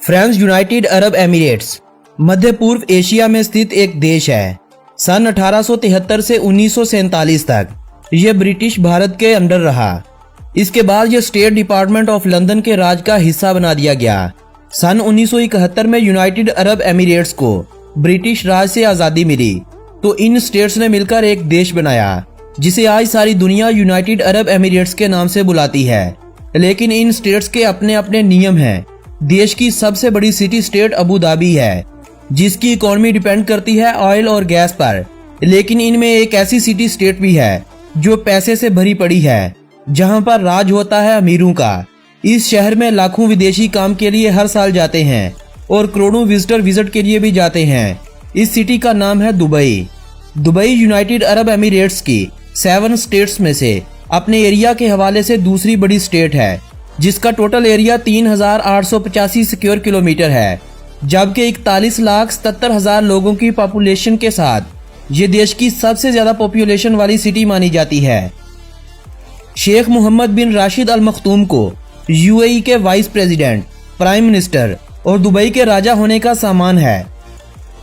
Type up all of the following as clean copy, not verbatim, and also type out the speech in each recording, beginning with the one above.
France United Arab Emirates मध्य पूर्व Asia में स्थित एक देश है। सन 1873 से 1947 तक यह ब्रिटिश भारत के अंडर रहा। इसके बाद यह स्टेट डिपार्टमेंट ऑफ लंदन के राज का हिस्सा बना दिया गया। सन 1971 में यूनाइटेड अरब एमिरेट्स को ब्रिटिश राज से आज़ादी मिली तो इन स्टेट्स ने मिलकर एक देश बनाया जिसे आज सारी दुनिया यूनाइटेड अरब एमिरेट्स के नाम से बुलाती है। लेकिन इन स्टेट्स के अपने अपने नियम हैं। देश की सबसे बड़ी सिटी स्टेट अबू धाबी है जिसकी इकोनॉमी डिपेंड करती है ऑयल और गैस पर। लेकिन इनमें एक ऐसी सिटी स्टेट भी है जो पैसे से भरी पड़ी है, जहां पर राज होता है अमीरों का। इस शहर में लाखों विदेशी काम के लिए हर साल जाते हैं और करोड़ों विजिटर विजिट के लिए भी जाते हैं। इस सिटी का नाम है Dubai. Dubai United Arab Emirates की 7 स्टेट्स में से अपने एरिया के हवाले से दूसरी बड़ी स्टेट है, जिसका टोटल एरिया 3885 स्क्वायर किलोमीटर है, जबकि 41,77,000 लोगों की पॉपुलेशन के साथ ये देश की सबसे ज्यादा पॉपुलेशन वाली सिटी मानी जाती है। शेख मोहम्मद बिन राशिद अल मखतूम को यूएई के वाइस प्रेसिडेंट, प्राइम मिनिस्टर और दुबई के राजा होने का सामान है।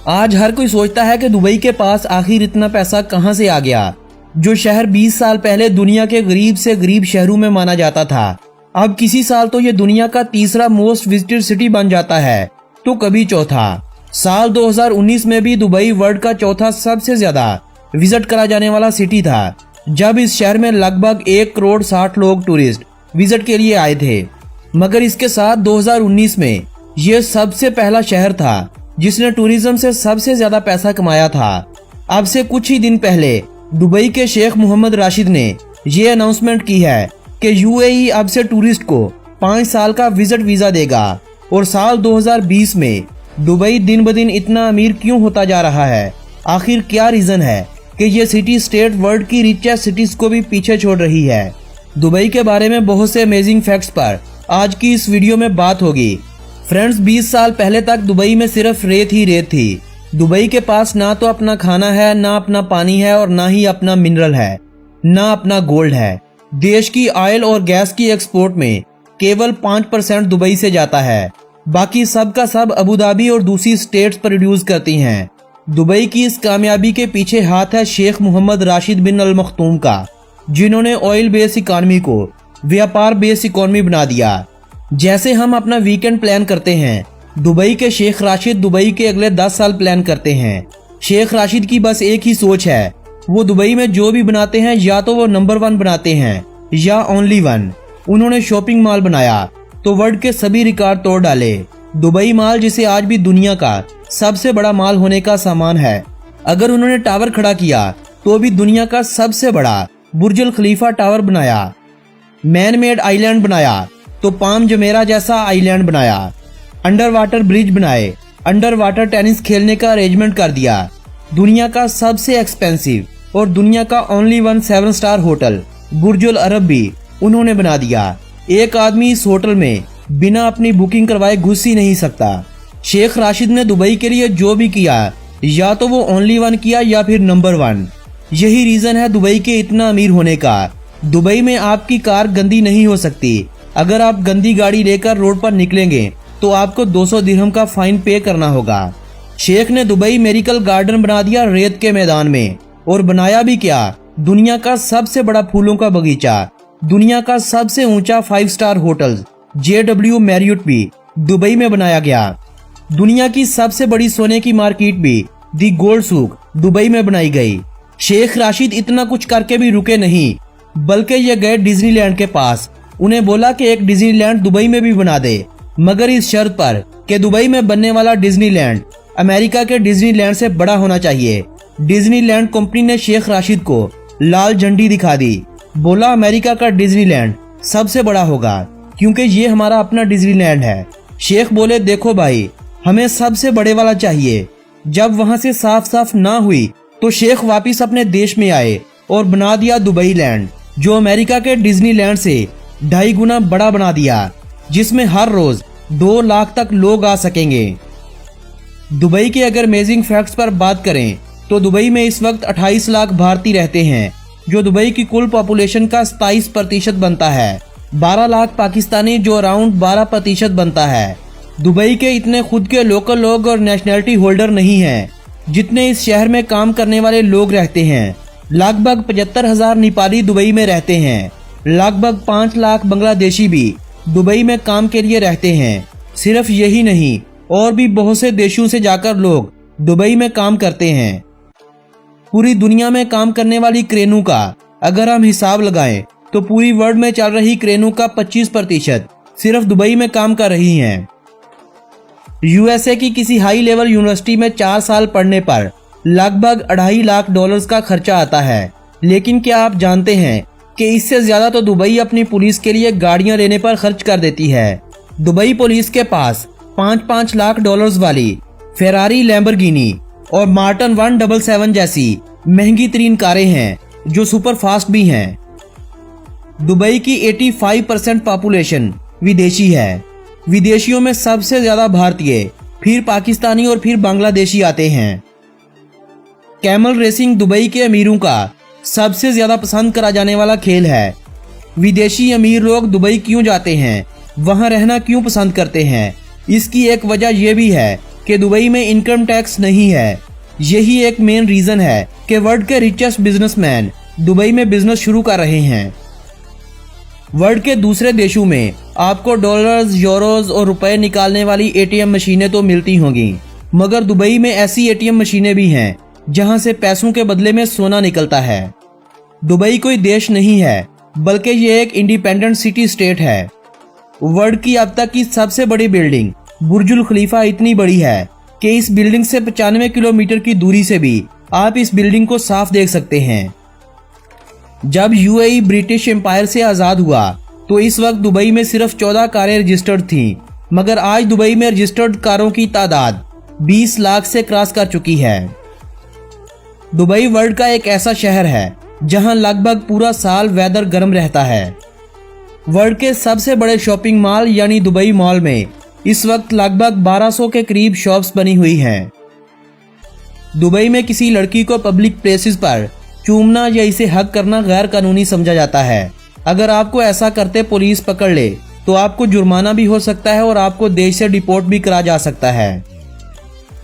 आज हर कोई सोचता है कि दुबई के पास आखिर इतना पैसा कहां से आ गया। जो शहर 20 साल पहले दुनिया के गरीब से गरीब शहरों में माना जाता था, अब किसी साल तो ये दुनिया का तीसरा मोस्ट विजिटेड सिटी बन जाता है तो कभी चौथा। साल 2019 में भी दुबई वर्ल्ड का चौथा सबसे ज्यादा विजिट करा जाने वाला सिटी था, जब इस शहर में लगभग 1 करोड़ 60 लोग टूरिस्ट विजिट के लिए आए थे। मगर इसके साथ 2019 में यह सबसे पहला शहर था जिसने टूरिज्म से सबसे ज्यादा पैसा कमाया था। अब से कुछ ही दिन पहले दुबई के शेख मोहम्मद राशिद ने यह अनाउंसमेंट की है कि यूएई अब से टूरिस्ट को 5 साल का विजिट वीजा देगा। और साल 2020 में दुबई दिन ब दिन इतना अमीर क्यों होता जा रहा है? आखिर क्या रीजन है कि ये सिटी स्टेट वर्ल्ड की रिचेस्ट सिटीज को भी पीछे छोड़ रही है? दुबई के बारे में बहुत से अमेजिंग फैक्ट्स पर आज की इस वीडियो में बात होगी। फ्रेंड्स, 20 साल पहले तक दुबई में सिर्फ रेत ही रेत थी। दुबई के पास ना तो अपना खाना है, ना अपना पानी है और ना ही अपना मिनरल है, ना अपना गोल्ड है। देश की ऑयल और गैस की एक्सपोर्ट में केवल 5% दुबई से जाता है। बाकी सब का सब अबू धाबी और दूसरी स्टेट्स प्रोड्यूस करती हैं। दुबई की इस कामयाबी के पीछे हाथ है शेख मोहम्मद राशिद बिन अल मखतूम का, जिन्होंने ऑयल बेस इकॉनमी को व्यापार बेस इकॉनमी बना दिया। जैसे हम अपना वीकेंड प्लान करते हैं, दुबई के शेख राशिद दुबई के अगले 10 साल प्लान करते हैं। शेख राशिद की बस एक ही सोच है, वो दुबई में जो भी बनाते हैं या तो वो नंबर 1 बनाते हैं या ओनली 1। उन्होंने शॉपिंग मॉल बनाया तो वर्ल्ड के सभी रिकॉर्ड तोड़ डाले। दुबई मॉल, जिसे आज भी दुनिया का सबसे बड़ा मॉल होने का सामान है। अगर उन्होंने टावर खड़ा किया तो भी दुनिया का सबसे बड़ा बुर्ज खलीफा टावर बनाया। मैन मेड आइलैंड बनाया तो पाम जमेरा जैसा आइलैंड बनाया। अंडर वाटर ब्रिज बनाए, अंडर वाटर टेनिस खेलने का अरेंजमेंट कर दिया। दुनिया का सबसे एक्सपेंसिव और दुनिया का ओनली 1 7 स्टार होटल बुर्जुल अरब भी उन्होंने बना दिया। एक आदमी इस होटल में बिना अपनी बुकिंग करवाए घुस ही नहीं सकता। शेख राशिद ने दुबई के लिए जो भी किया, या तो वो ओनली 1 किया या फिर नंबर 1। यही रीजन है दुबई के इतना अमीर होने का। दुबई में आपकी कार गंदी नहीं हो सकती। अगर आप गंदी गाड़ी लेकर रोड पर निकलेंगे तो आपको 200 दिरहम का फाइन पे करना होगा। शेख ने दुबई मेरिकल गार्डन बना दिया रेत के मैदान में। और बनाया भी क्या? दुनिया का सबसे बड़ा फूलों का बगीचा, दुनिया का सबसे ऊंचा 5 स्टार होटल JW मैरियट भी दुबई में बनाया गया। दुनिया की सबसे बड़ी सोने की मार्केट भी दी गोल्ड सूक दुबई में बनाई गई। शेख राशिद इतना कुछ करके भी रुके नहीं, बल्कि ये गए डिज्नीलैंड के पास। उन्हें बोला कि एक डिज्नीलैंड दुबई में भी बना दे, मगर इस शर्त पर कि दुबई में बनने वाला डिज्नीलैंड अमेरिका के डिज्नीलैंड से बड़ा होना चाहिए। डिज्नीलैंड कंपनी ने शेख राशिद को लाल झंडी दिखा दी। बोला अमेरिका का डिज्नीलैंड सबसे बड़ा होगा क्योंकि ये हमारा अपना डिज्नीलैंड है। शेख बोले देखो भाई, हमें सबसे बड़े वाला चाहिए। जब वहां से साफ साफ ना हुई तो शेख वापिस अपने देश में आए और बना दिया दुबई लैंड, जो अमेरिका के डिज्नीलैंड से 2.5 गुना बड़ा बना दिया, जिसमें हर रोज 2 लाख तक लोग आ सकेंगे। दुबई के अगर अमेजिंग फैक्ट्स पर बात करें तो दुबई में इस वक्त 28 लाख भारतीय रहते हैं, जो दुबई की कुल पॉपुलेशन का 27% बनता है। 12 लाख पाकिस्तानी, जो अराउंड 12% बनता है। दुबई के इतने खुद के लोकल लोग और नेशनैलिटी होल्डर नहीं हैं जितने इस शहर में काम करने वाले लोग रहते हैं। लगभग 75,000 नेपाली दुबई में रहते हैं। लगभग 5 लाख बांग्लादेशी भी दुबई में काम के लिए रहते हैं। सिर्फ यही नहीं, और भी बहुत से देशों से जाकर लोग दुबई में काम करते हैं। पूरी दुनिया में काम करने वाली क्रेनों का अगर हम हिसाब लगाएं तो पूरी वर्ल्ड में चल रही क्रेनों का 25% सिर्फ दुबई में काम कर रही हैं। यूएसए की किसी हाई लेवल यूनिवर्सिटी में 4 साल पढ़ने पर लगभग $2.5 लाख का खर्चा आता है। लेकिन क्या आप जानते हैं कि इससे ज्यादा तो दुबई अपनी पुलिस के लिए गाड़ियां लेने पर खर्च कर देती है। दुबई पुलिस के पास $5 लाख वाली फेरारी, लैम्बोर्गिनी और मार्टिन 177 जैसी महंगी तरीन कारें हैं जो सुपर फास्ट भी हैं। दुबई की 85% पॉपुलेशन विदेशी है। विदेशियों में सबसे ज्यादा भारतीय, फिर पाकिस्तानी और फिर बांग्लादेशी आते हैं। कैमल रेसिंग दुबई के अमीरों का सबसे ज्यादा पसंद करा जाने वाला खेल है। विदेशी अमीर लोग दुबई क्यों जाते हैं, वहां रहना क्यों पसंद करते हैं? इसकी एक वजह यह भी है कि दुबई में इनकम टैक्स नहीं है। यही एक मेन रीजन है कि वर्ल्ड के रिचेस्ट बिजनेसमैन दुबई में बिजनेस शुरू कर रहे हैं। वर्ल्ड के दूसरे देशों में आपको डॉलर्स, यूरोज और रुपए निकालने वाली एटीएम मशीनें तो मिलती होंगी, मगर दुबई में ऐसी एटीएम मशीनें भी हैं जहां से पैसों के बदले में सोना निकलता है। दुबई कोई देश नहीं है, बल्कि ये एक इंडिपेंडेंट सिटी स्टेट है। वर्ल्ड की अब तक की सबसे बड़ी बिल्डिंग बुर्जुल खलीफा इतनी बड़ी है कि इस बिल्डिंग से 95 किलोमीटर की दूरी से भी आप इस बिल्डिंग को साफ देख सकते हैं। जब यूएई ब्रिटिश एम्पायर से आजाद हुआ तो इस वक्त दुबई में सिर्फ 14 कारें रजिस्टर्ड थीं, मगर आज दुबई में रजिस्टर्ड कारों की तादाद 20 लाख से क्रॉस कर चुकी है। दुबई वर्ल्ड का एक ऐसा शहर है जहां लगभग पूरा साल वेदर गर्म रहता है। वर्ल्ड के सबसे बड़े शॉपिंग मॉल यानी दुबई मॉल में इस वक्त लगभग 1200 के करीब शॉप्स बनी हुई हैं। दुबई में किसी लड़की को पब्लिक प्लेसेस पर चूमना या इसे हक करना गैर कानूनी समझा जाता है। अगर आपको ऐसा करते पुलिस पकड़ ले तो आपको जुर्माना भी हो सकता है और आपको देश से डिपोर्ट भी करा जा सकता है।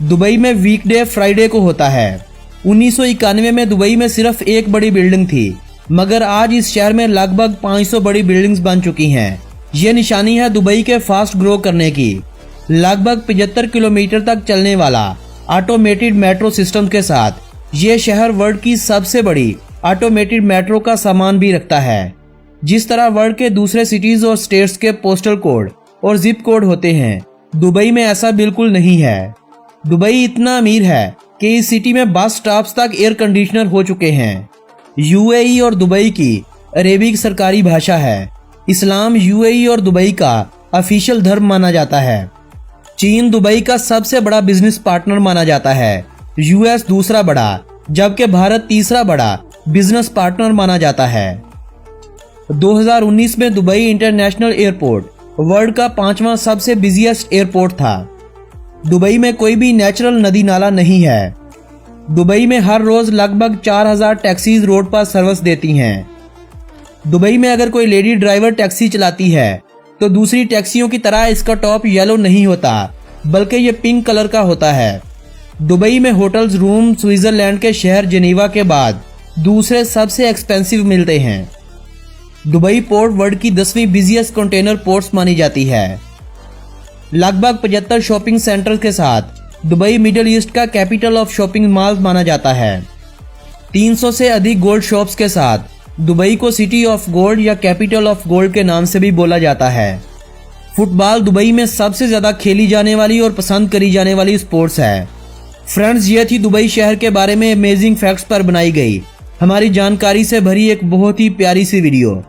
दुबई में वीकडे फ्राइडे को होता है। 1991 में दुबई में सिर्फ एक बड़ी बिल्डिंग थी, मगर आज इस शहर में लगभग 500 बड़ी बिल्डिंग्स बन चुकी हैं। यह निशानी है दुबई के फास्ट ग्रो करने की। लगभग 75 किलोमीटर तक चलने वाला ऑटोमेटेड मेट्रो सिस्टम के साथ ये शहर वर्ल्ड की सबसे बड़ी ऑटोमेटेड मेट्रो का सामान भी रखता है। जिस तरह वर्ल्ड के दूसरे सिटीज और स्टेट्स के पोस्टल कोड और जिप कोड होते हैं, दुबई में ऐसा बिल्कुल नहीं है। दुबई इतना अमीर है कि इस सिटी में बस स्टॉप्स तक एयर कंडीशनर हो चुके हैं। यूएई और दुबई की अरेबिक सरकारी भाषा है। इस्लाम यूएई और दुबई का ऑफिशियल धर्म माना जाता है। चीन दुबई का सबसे बड़ा बिजनेस पार्टनर माना जाता है। यूएस दूसरा बड़ा, जबकि भारत तीसरा बड़ा बिजनेस पार्टनर माना जाता है। 2019 में दुबई इंटरनेशनल एयरपोर्ट वर्ल्ड का 5वां सबसे बिजिएस्ट एयरपोर्ट था। दुबई में कोई भी नेचुरल नदी नाला नहीं है। दुबई में हर रोज लगभग 4000 टैक्सीज रोड पर सर्विस देती हैं। दुबई में अगर कोई लेडी ड्राइवर टैक्सी चलाती है तो दूसरी टैक्सियों की तरह इसका टॉप येलो नहीं होता, बल्कि ये पिंक कलर का होता है। दुबई में होटल्स रूम स्विट्जरलैंड के शहर जेनीवा के बाद दूसरे सबसे एक्सपेंसिव मिलते हैं। दुबई पोर्ट वर्ल्ड की 10वीं बिजिएस्ट कंटेनर पोर्ट्स मानी जाती है। लगभग 75 शॉपिंग सेंटर के साथ दुबई मिडिल ईस्ट का कैपिटल ऑफ शॉपिंग मॉल माना जाता है। 300 से अधिक गोल्ड शॉप्स के साथ दुबई को सिटी ऑफ गोल्ड या कैपिटल ऑफ गोल्ड के नाम से भी बोला जाता है। फुटबॉल दुबई में सबसे ज्यादा खेली जाने वाली और पसंद करी जाने वाली स्पोर्ट्स है। फ्रेंड्स, ये थी दुबई शहर के बारे में अमेजिंग फैक्ट्स पर बनाई गई हमारी जानकारी से भरी एक बहुत ही प्यारी सी वीडियो।